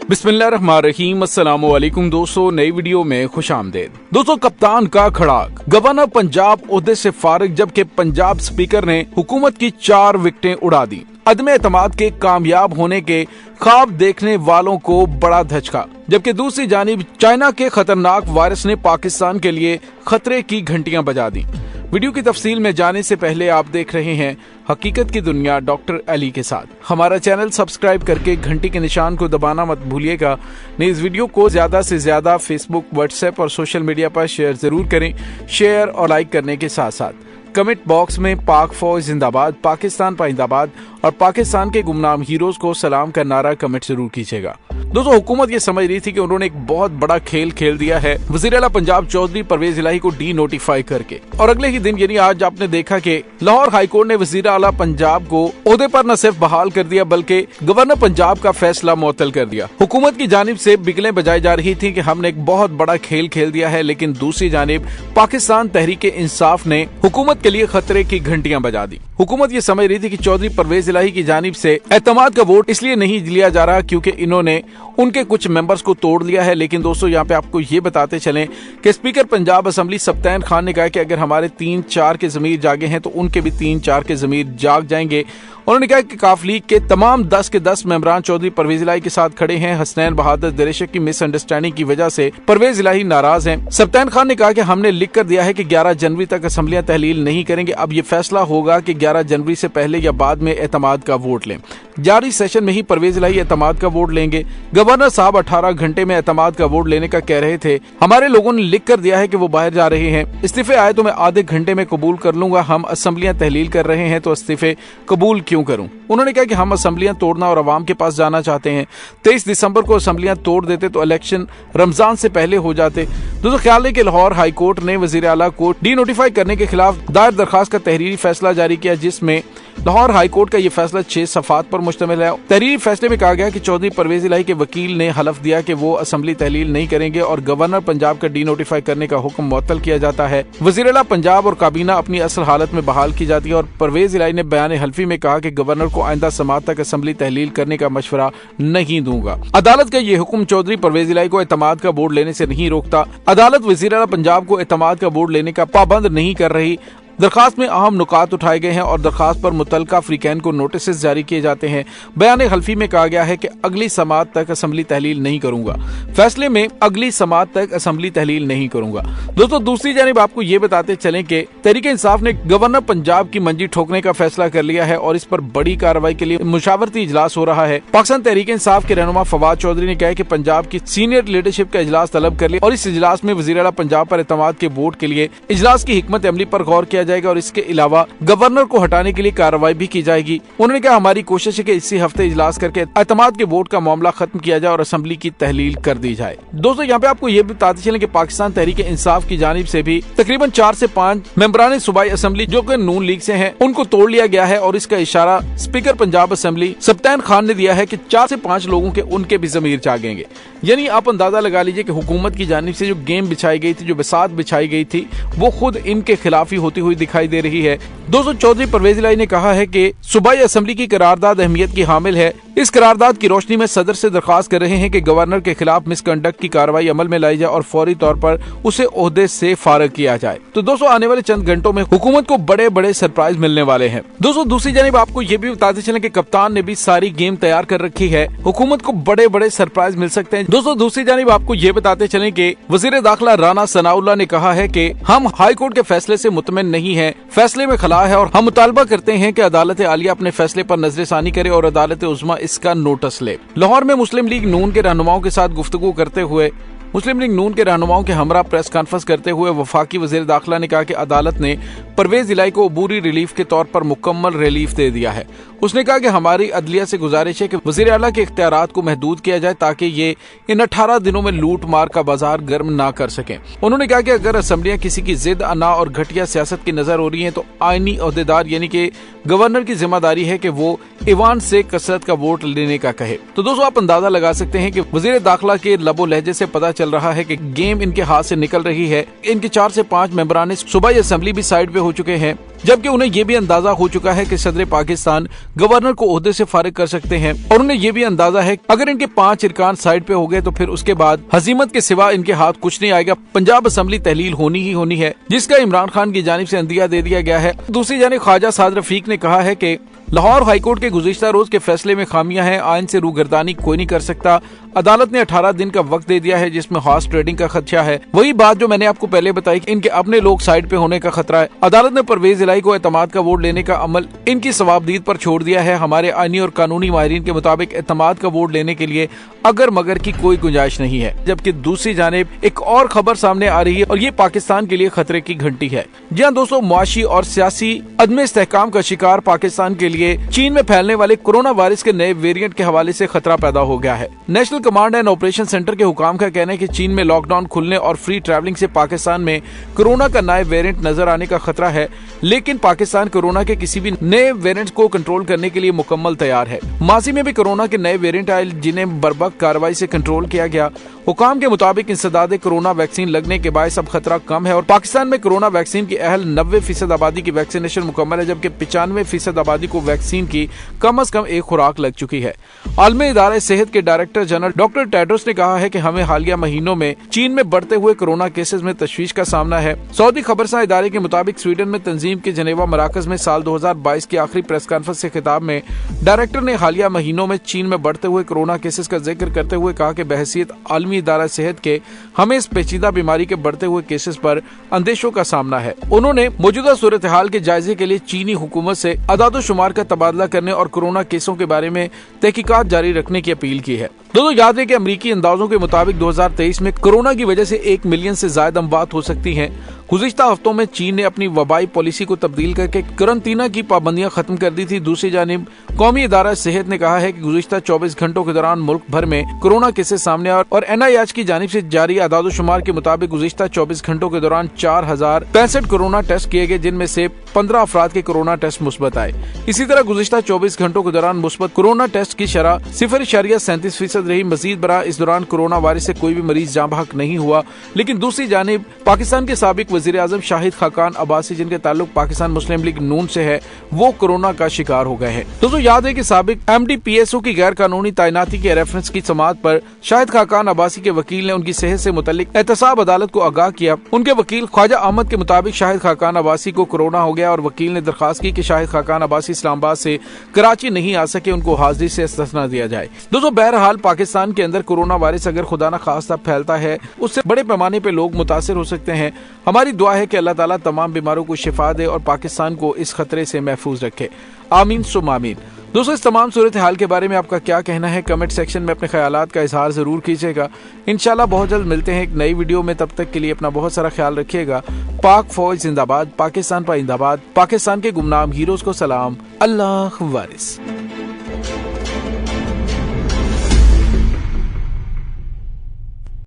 बिस्मिल्लाहिर्रहमानिर्रहीम। अस्सलामुअलैकुम दोस्तों, नई वीडियो में खुशामदीद। दोस्तों, कप्तान का खड़ाक, गवर्नर पंजाब ओहदे से फारिग, जबकि पंजाब स्पीकर ने हुकूमत की 4 विकेटें उड़ा दी। अदम एतमाद के कामयाब होने के ख्वाब देखने वालों को बड़ा धचका, जबकि दूसरी जानिब चाइना के खतरनाक वायरस ने पाकिस्तान के लिए खतरे की घंटियां बजा दी। वीडियो की तफसील में जाने से पहले आप देख रहे हैं हकीकत की दुनिया डॉक्टर अली के साथ। हमारा चैनल सब्सक्राइब करके घंटी के निशान को दबाना मत भूलिएगा। इस वीडियो को ज्यादा से ज्यादा फेसबुक, व्हाट्सएप और सोशल मीडिया पर शेयर जरूर करें। शेयर और लाइक करने के साथ साथ कमेंट बॉक्स में पाक फौज जिंदाबाद, पाकिस्तान पाइंदाबाद और पाकिस्तान के गुमनाम हीरोज को सलाम का नारा कमेंट जरूर कीजिएगा। दोस्तों, हुकूमत ये समझ रही थी कि उन्होंने एक बहुत बड़ा खेल खेल दिया है वजीर आला पंजाब चौधरी परवेज इलाही को डी नोटिफाई करके, और अगले ही दिन यानी आज आपने देखा कि लाहौर हाईकोर्ट ने वजीर आला पंजाब को ओहदे पर न सिर्फ बहाल कर दिया बल्कि गवर्नर पंजाब का फैसला मुअत्तल कर दिया। हुकूमत की जानिब से बिगलें बजाई जा रही थी कि हमने एक बहुत बड़ा खेल खेल दिया है, लेकिन दूसरी जानिब पाकिस्तान तहरीक इंसाफ ने हुकूमत के लिए खतरे की घंटियां बजा दी। हुकूमत ये समझ रही थी कि चौधरी परवेज इलाही की जानिब से एतमाद का वोट इसलिए नहीं लिया जा रहा क्योंकि इन्होंने उनके कुछ मेंबर्स को तोड़ लिया है। लेकिन दोस्तों, यहाँ पे आपको ये बताते चलें कि स्पीकर पंजाब असेंबली सप्तान खान ने कहा कि अगर हमारे 3-4 के जमीर जागे हैं तो उनके भी 3-4 के जमीर जाग जाएंगे। उन्होंने कहा कि काफ लीग के तमाम 10 के 10 मेंबरान चौधरी परवेज इलाही के साथ खड़े हैं। हसनैन बहादुर दरेशक की मिसअंडरस्टैंडिंग की वजह से परवेज इलाही नाराज हैं। सप्तान खान ने कहा कि हमने लिख कर दिया है कि 11 जनवरी तक असेंबलियां तहलील नहीं करेंगे। अब ये फैसला होगा कि 11 जनवरी से पहले या बाद में एतमाद का वोट लें। जारी सेशन में ही परवेज इलाही एतमाद का वोट लेंगे। गवर्नर साहब 18 घंटे में एतमाद का वोट लेने का कह रहे थे। हमारे लोगों ने लिख कर दिया है कि वो बाहर जा रहे हैं। इस्तीफे आए तो मैं आधे घंटे में कबूल कर लूंगा। हम असेंबलियां तहलील कर रहे हैं तो इस्तीफे कबूल क्यों करूं? उन्होंने कहा कि हम असेंबलियां तोड़ना और अवाम के पास जाना चाहते हैं। 23 दिसंबर को असेंबलियां तोड़ देते तो इलेक्शन रमजान से पहले हो जाते। दोस्तों, ख्याल है कि लाहौर हाई कोर्ट ने वजीर आला को डी नोटिफाई करने के खिलाफ दायर दरखास्त का तहरीरी फैसला जारी किया, जिसमें लाहौर हाई कोर्ट का यह फैसला 6 सफ़ात पर मुश्तमिल है। तहरीरी फैसले में कहा गया कि चौधरी परवेज इलाही के वकील ने हलफ दिया कि वो असेंबली तहलील नहीं करेंगे और गवर्नर पंजाब का डी नोटिफाई करने का हुक्म मुअत्तल किया जाता है। वजीर आला पंजाब और काबीना अपनी असल हालत में बहाल की जाती है। और परवेज इलाही ने बयान हल्फी में कहा कि गवर्नर को आइंदा समात तक असेंबली तहलील करने का मशवरा नहीं दूंगा। अदालत का ये हुक्म चौधरी परवेज इलाही को एतमाद का वोट लेने से नहीं रोकता। अदालत वजीर आला पंजाब को एतमाद का वोट लेने का पाबंद नहीं कर रही। दरखास्त में अहम नुकात उठाए गए हैं और दरखास्त पर मुतलका फ्रीकैन को नोटिस जारी किए जाते हैं। बयान हल्फी में कहा गया है कि अगली समात तक असेंबली तहलील नहीं करूंगा। फैसले में अगली समात तक असेंबली तहलील नहीं करूंगा। दोस्तों, दूसरी जानिब आपको ये बताते चलें कि तहरीक इंसाफ ने गवर्नर पंजाब की मंजी ठोकने का फैसला कर लिया है और इस पर बड़ी कार्रवाई के लिए मुशावरती इजलास हो रहा है। पाकिस्तान तहरीक इंसाफ के रहनुमा फवाद चौधरी ने कहा कि पंजाब की सीनियर लीडरशिप का इजलास तलब कर लिया और इस इजलास में वजीर आला पंजाब पर एतमाद के वोट के लिए इजलास की हिकमत अमली पर गौर किया जाएगा और इसके अलावा गवर्नर को हटाने के लिए कार्रवाई भी की जाएगी। उन्होंने कहा, हमारी कोशिश है कि इसी हफ्ते इजलास करके एतमाद के वोट का मामला खत्म किया जाए और असेंबली की तहलील कर दी जाए। दोस्तों, यहाँ पे आपको ये भी बताते चलें कि पाकिस्तान तहरीक इंसाफ की जानिब से भी तकरीबन 4 से 5 मेंबरान सूबाई असेंबली जो कि नून लीग से हैं, उनको तोड़ लिया गया है और इसका इशारा स्पीकर पंजाब असेंबली सप्तान खान ने दिया है कि 4 से 5 लोगों के उनके भी जमीर जागेंगे। यानी आप अंदाजा लगा लीजिए कि हुकूमत की जानिब से जो गेम बिछाई गई थी, जो बिसात बिछाई गई थी, वो खुद इनके खिलाफ ही होती हुई दिखाई दे रही है। दोस्तों, चौधरी परवेज इलाही ने कहा है कि सूबाई असेंबली की करारदाद अहमियत की हामिल है। इस करारदाद की रोशनी में सदर से दरखास्त कर रहे हैं कि गवर्नर के खिलाफ मिसकंडक्ट की कार्रवाई अमल में लाई जाए और फौरी तौर पर उसे ओहदे से फारिग किया जाए। तो दोस्तों, आने वाले चंद घंटों में हुकूमत को बड़े बड़े सरप्राइज मिलने वाले हैं। दोस्तों, दूसरी जानिब आपको ये भी बताते चलें कि कप्तान ने भी सारी गेम तैयार कर रखी है। हुकूमत को बड़े बड़े सरप्राइज मिल सकते हैं। दोस्तों, दूसरी जानिब आपको ये बताते चलें कि वजीर दाखिला राना सनाउल्लाह ने कहा है कि हम हाई कोर्ट के फैसले से मुतमईन नहीं है, फैसले में खला है और हम मुतालबा करते हैं कि अदालत आलिया अपने फैसले पर नजरसानी करे और अदालत उज़्मा इसका नोटिस ले। लाहौर में मुस्लिम लीग नून के रहनुमाओं के साथ गुफ्तगू करते हुए मुस्लिम लीग नून के रहनुमाओं के हमरा प्रेस कॉन्फ्रेंस करते हुए वफाकी वजीर दाखिला ने कहा कि अदालत ने परवेज इलाही को अबूरी रिलीफ के तौर पर मुकम्मल रिलीफ दे दिया है। उसने कहा कि हमारी अदलिया से गुजारिश है कि वजीर आला के इख्तियारात को महदूद किया जाए ताकि ये इन 18 दिनों में लूट मार का बाजार गर्म ना कर सकें। उन्होंने कहा कि अगर असेंबलियां किसी की जिद अना और घटिया सियासत की नजर हो रही हैं तो आईनी ओहदेदार यानी कि गवर्नर की जिम्मेदारी है कि वो ईवान से कसरत का वोट लेने का कहे। तो दोस्तों आप अंदाजा लगा सकते हैं कि वजीर दाखिला के लबो लहजे से पता चल रहा है कि गेम इनके हाथ से निकल रही है। इनके 4 से 5 मेंबरान सूबाई असेंबली भी साइड पे हो चुके हैं, जबकि उन्हें ये भी अंदाजा हो चुका है कि सदर पाकिस्तान गवर्नर को ओहदे से फारिग कर सकते हैं। और उन्हें ये भी अंदाजा है अगर इनके 5 इरकान साइड पे हो गए तो फिर उसके बाद हजीमत के सिवा इनके हाथ कुछ नहीं आएगा। पंजाब असेंबली तहलील होनी ही होनी है, जिसका इमरान खान की जानिब से अंदिया दे दिया गया है। दूसरी जानिब ख्वाजा साद रफीक ने कहा है कि लाहौर हाईकोर्ट के गुज़िश्ता रोज के फैसले में खामियां हैं, आइन से रूगर्दानी कोई नहीं कर सकता। अदालत ने 18 दिन का वक्त दे दिया है, जिसमें हॉर्स ट्रेडिंग का खदशा है। वही बात जो मैंने आपको पहले बताई कि इनके अपने लोग साइड पे होने का खतरा है। अदालत ने परवेज इलाही को एतमाद का वोट लेने का अमल इनकी सवाबदीद पर छोड़ दिया है। हमारे आईनी और कानूनी माहिरीन के मुताबिक एतमाद का वोट लेने के लिए अगर मगर की कोई गुंजाइश नहीं है। जबकि दूसरी जानिब एक और खबर सामने आ रही है और ये पाकिस्तान के लिए खतरे की घंटी है। जी हाँ दोस्तों, मुआशी और सियासी अदम इस्तेहकाम का शिकार पाकिस्तान के लिए चीन में फैलने वाले कोरोना वायरस के नए वेरिएंट के हवाले से खतरा पैदा हो गया है। National command and operation centre के हुकाम का कहना है कि चीन में लॉकडाउन खुलने और फ्री ट्रैवलिंग से पाकिस्तान में कोरोना का नया वेरिएंट नजर आने का खतरा है, लेकिन पाकिस्तान कोरोना के किसी भी नए वेरिएंट को कंट्रोल करने के लिए मुकम्मल तैयार है। माजी में भी कोरोना के नए वेरिएंट आए जिन्हें बर्बक कार्रवाई से कंट्रोल किया गया। हुकाम के मुताबिक इंसदाद कोरोना वैक्सीन लगने के बाद सब खतरा कम है और पाकिस्तान में कोरोना वैक्सीन की अहल 90% आबादी की वैक्सीनेशन मुकम्मल है, जबकि 95% आबादी को वैक्सीन की कम से कम एक खुराक लग चुकी है। आलमी इदारे सेहत के डायरेक्टर जनरल डॉक्टर टेड्रोस ने कहा है कि हमें हालिया महीनों में चीन में बढ़ते हुए कोरोना केसेस में तशवीश का सामना है। सऊदी खबरसां इदारे के मुताबिक स्वीडन में तंजीम के जनेवा मराकज में साल 2022 की आखिरी प्रेस कॉन्फ्रेंस से खिताब में डायरेक्टर ने हालिया महीनों में चीन में बढ़ते हुए कोरोना केसेस का जिक्र करते हुए कहा कि बहसीत आलमी इदारा सेहत के हमें इस पेचीदा बीमारी के बढ़ते हुए केसेस पर अंदेशों का सामना है। उन्होंने मौजूदा सूरत हाल के जायजे के लिए चीनी हुकूमत से अदाद-ओ-शुमार का तबादला करने और कोरोना केसों के बारे में तहकीकात जारी रखने की अपील की है। दोस्तों याद है कि अमरीकी अंदाजों के मुताबिक 2023 में कोरोना की वजह से 1 मिलियन से ज्यादा अमवात हो सकती हैं। गुज़िश्ता हफ्तों में चीन ने अपनी वबाई पॉलिसी को तब्दील करके करंतना की पाबंदियां खत्म कर दी थी। दूसरी जानिब कौमी इदारा सेहत ने कहा है कि गुज़िश्ता 24 घंटों के दौरान मुल्क भर में कोरोना केसेस सामने आए और NIH की जानिब से जारी आदाद-ओ-शुमार के मुताबिक गुज़िश्ता 24 घंटों के दौरान 4065 कोरोना टेस्ट किए गए, जिनमें से 15 अफराद के कोरोना टेस्ट मुस्बत आए। इसी तरह गुज़िश्ता 24 घंटों के दौरान मुस्बत कोरोना टेस्ट की शरह 0.37% रही। मजीद बरा इस दौरान कोरोना वायरस से कोई भी मरीज जाँ बहक नहीं हुआ। लेकिन दूसरी जानिब पाकिस्तान के साबिक वजीर आजम शाहिद खाकान अब्बासी, जिनके ताल्लुक पाकिस्तान मुस्लिम लीग नून से है, वो कोरोना का शिकार हो गए हैं। दोस्तों याद है कि साबिक MD PSO की गैर कानूनी तैनाती के रेफरेंस की समाअत पर शाहिद खाकान अब्बासी के वकील ने उनकी सेहत से मुतल्लिक एहतसाब अदालत को आगाह किया। उनके वकील ख्वाजा अहमद के मुताबिक शाहिद खाकान अब्बासी को कोरोना हो गया और वकील ने दरखास्त की कि शाहिद खाकान अब्बासी इस्लामाबाद से कराची नहीं आ सके, उनको हाजिरी से इस्तिस्ना दिया जाए। दोस्तों बहरहाल पाकिस्तान के अंदर कोरोना वायरस अगर खुदा न खास्ता फैलता है, उससे बड़े पैमाने पे लोग मुतासिर हो सकते हैं। हमारी दुआ है कि अल्लाह ताला तमाम बीमारों को शिफा दे और पाकिस्तान को इस खतरे से महफूज रखे। आमीन सुम आमीन। दोस्तों इस तमाम सूरत हाल के बारे में आपका क्या कहना है, कमेंट सेक्शन में अपने ख्यालात का इजहार जरूर कीजिएगा। इंशाल्लाह बहुत जल्द मिलते हैं एक नई वीडियो में, तब तक के लिए अपना बहुत सारा ख्याल रखिएगा। पाक फौज जिंदाबाद, पाकिस्तान पाइंदाबाद, पाकिस्तान के गुमनाम हीरोज को सलाम, अल्लाह वारिस।